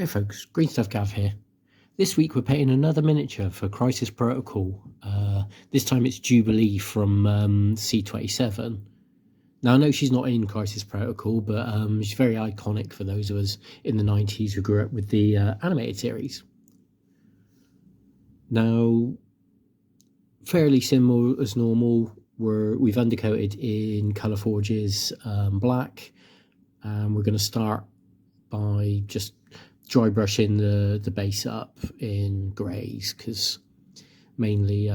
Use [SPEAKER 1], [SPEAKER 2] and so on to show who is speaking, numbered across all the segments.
[SPEAKER 1] Hey folks, Green Stuff Gav here. This week we're painting another miniature for Crisis Protocol. This time it's Jubilee from C27. Now I know she's not in Crisis Protocol, but she's very iconic for those of us in the 90s who grew up with the animated series. Now, fairly similar as normal, we've undercoated in Colourforge's black, and we're going to start by just dry brushing the base up in greys, because mainly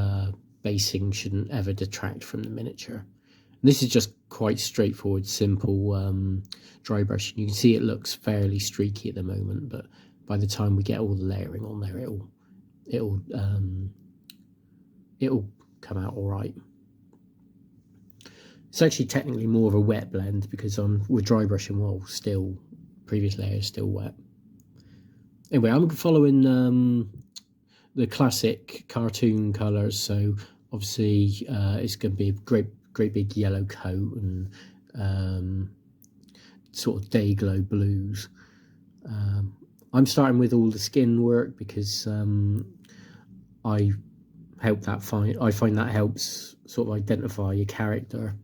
[SPEAKER 1] basing shouldn't ever detract from the miniature. And this is just quite straightforward, simple dry brushing. You can see it looks fairly streaky at the moment, but by the time we get all the layering on there, it'll come out all right. It's actually technically more of a wet blend because we're dry brushing while previous layer is still wet. Anyway, I'm following the classic cartoon colours, so obviously it's going to be a great big yellow coat and sort of day glow blues. I'm starting with all the skin work because I find that helps sort of identify your character.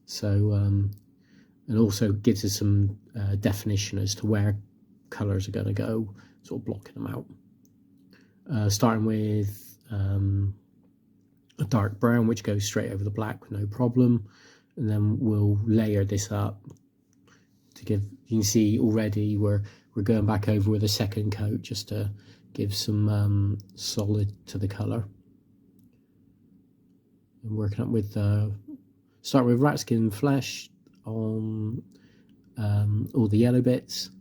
[SPEAKER 1] So and also gives us some definition as to where colours are going to go, sort of blocking them out. Starting with a dark brown, which goes straight over the black with no problem, and then we'll layer this up to give. You can see already we're going back over with a second coat just to give some solid to the colour. And working up with start with rat skin flesh on all the yellow bits.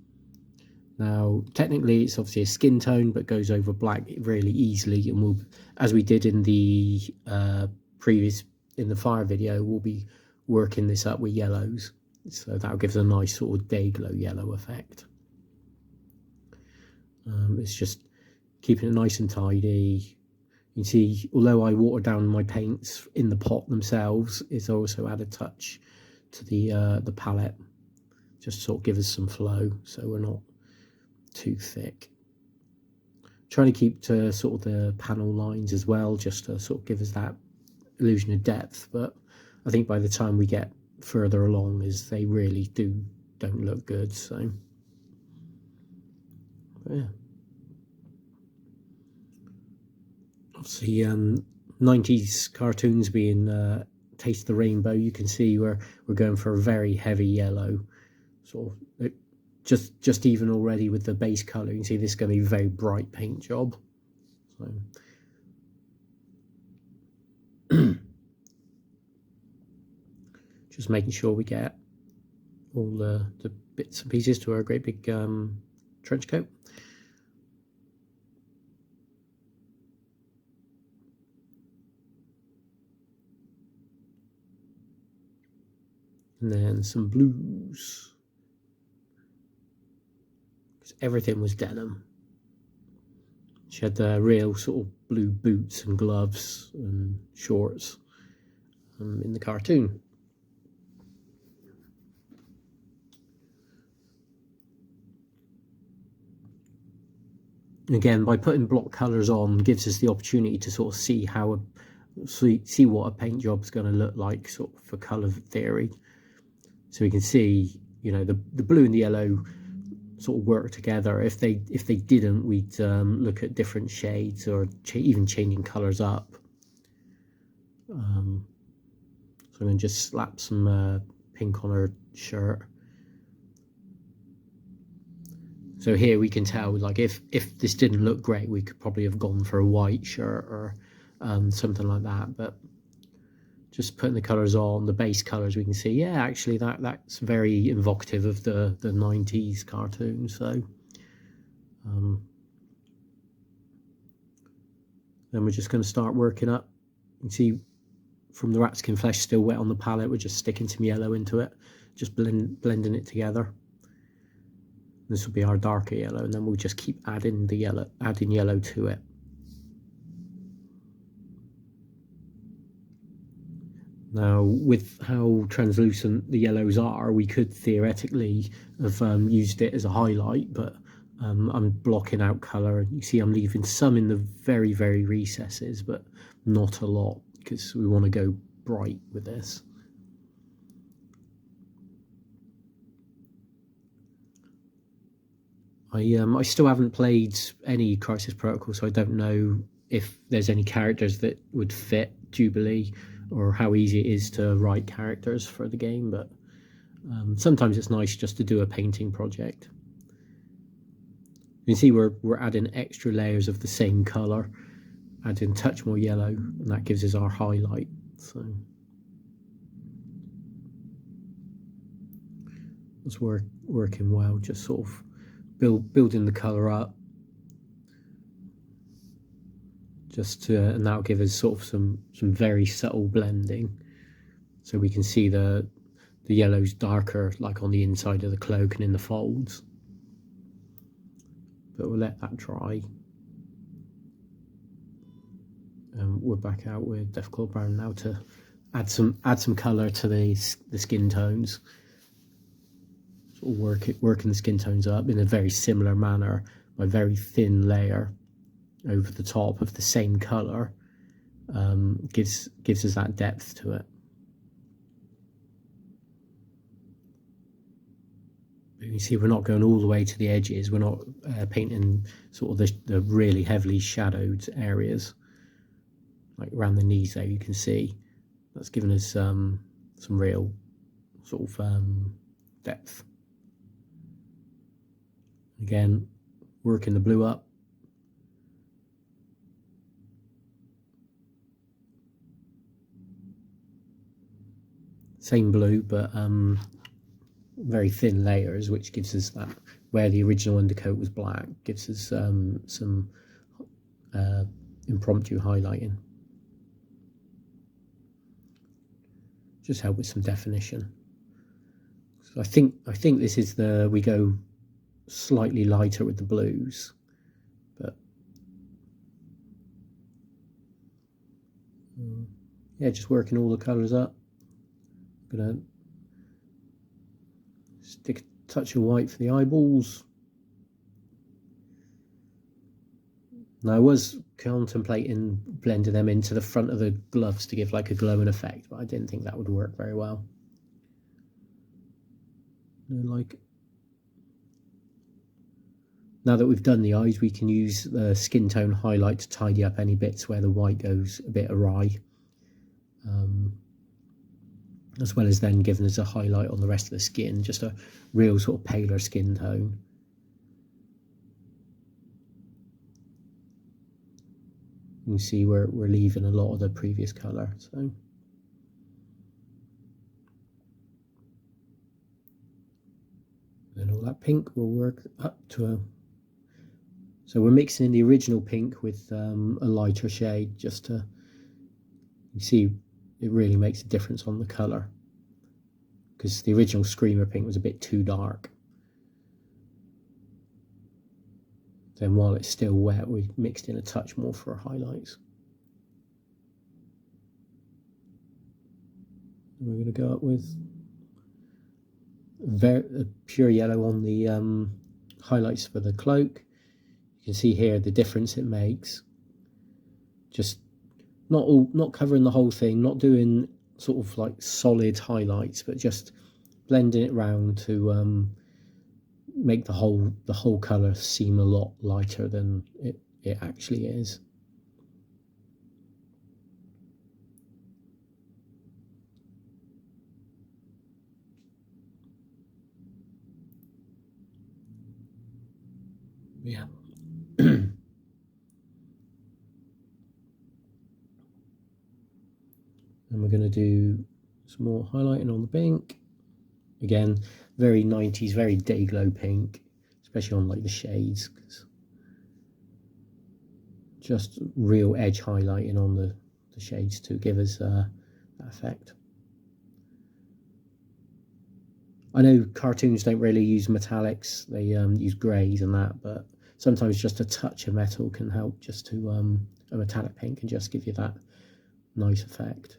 [SPEAKER 1] Now technically it's obviously a skin tone, but goes over black really easily, and we'll, as we did in the fire video, we'll be working this up with yellows, so that'll give us a nice sort of day glow yellow effect. It's just keeping it nice and tidy. You can see, although I water down my paints in the pot themselves, it's also added touch to the palette, just sort of give us some flow so we're not too thick. Trying to keep to sort of the panel lines as well, just to sort of give us that illusion of depth, but I think by the time we get further along, as they really don't look good. So yeah, obviously 90s cartoons being Taste the Rainbow, you can see we're going for a very heavy yellow, sort of just even already with the base colour. You can see this is going to be a very bright paint job. So just making sure we get all the bits and pieces to our great big trench coat. And then some blues, because everything was denim. She had the real sort of blue boots and gloves and shorts in the cartoon. Again, by putting block colours on, gives us the opportunity to sort of see what a paint job is going to look like, sort of for colour theory. So we can see, you know, the blue and the yellow sort of work together. If they didn't, we'd look at different shades or even changing colours up. So I'm going to just slap some pink on her shirt. So here we can tell, like, if this didn't look great, we could probably have gone for a white shirt or something like that. But just putting the colours on, the base colours, we can see, yeah, actually that's very evocative of the 90s cartoon. So then we're just going to start working up. You can see from the rat skin flesh still wet on the palette, we're just sticking some yellow into it, just blending it together. This will be our darker yellow, and then we'll just keep adding yellow to it. Now, with how translucent the yellows are, we could theoretically have used it as a highlight, but I'm blocking out colour. You see I'm leaving some in the very, very recesses, but not a lot, because we want to go bright with this. I still haven't played any Crisis Protocol, so I don't know if there's any characters that would fit Jubilee, or how easy it is to write characters for the game, but sometimes it's nice just to do a painting project. You can see we're adding extra layers of the same colour, adding a touch more yellow, and that gives us our highlight. So it's working well, just sort of building the colour up, and that'll give us sort of some very subtle blending, so we can see the yellow's darker, like on the inside of the cloak and in the folds. But we'll let that dry. We're back out with Deathclaw Brown now to add some colour to the skin tones. Sort of working the skin tones up in a very similar manner, by very thin layer over the top of the same colour, gives us that depth to it. You see, we're not going all the way to the edges. We're not painting sort of the really heavily shadowed areas, like around the knees there. You can see that's given us some real sort of depth. Again, working the blue up. Same blue, but very thin layers, which gives us that, where the original undercoat was black, gives us some impromptu highlighting. Just help with some definition. So I think this is we go slightly lighter with the blues, but yeah, just working all the colours up. I'm gonna stick a touch of white for the eyeballs. Now I was contemplating blending them into the front of the gloves to give like a glowing effect, but I didn't think that would work very well. Like, now that we've done the eyes, we can use the skin tone highlight to tidy up any bits where the white goes a bit awry, as well as then giving us a highlight on the rest of the skin, just a real sort of paler skin tone. You can see we're leaving a lot of the previous colour, so. And all that pink will work up to so we're mixing in the original pink with a lighter shade, just to, you see, it really makes a difference on the colour, because the original Screamer pink was a bit too dark. Then while it's still wet, we mixed in a touch more for our highlights. And we're going to go up with a pure yellow on the highlights for the cloak. You can see here the difference it makes. Just not covering the whole thing, not doing sort of like solid highlights, but just blending it round to make the whole colour seem a lot lighter than it actually is. Yeah. And we're going to do some more highlighting on the pink. Again, very 90s, very day glow pink, especially on like the shades. Just real edge highlighting on the shades to give us that effect. I know cartoons don't really use metallics, they use greys and that, but sometimes just a touch of metal can help, just to a metallic paint can just give you that nice effect.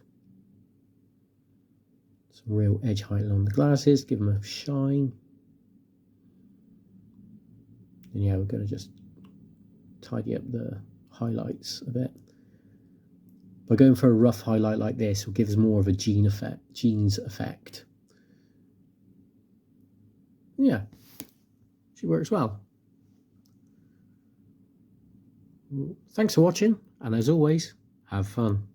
[SPEAKER 1] Some real edge highlight on the glasses, give them a shine. And yeah, we're going to just tidy up the highlights a bit. By going for a rough highlight like this, it gives more of a jeans effect. Yeah, she works well. Thanks for watching, and as always, have fun.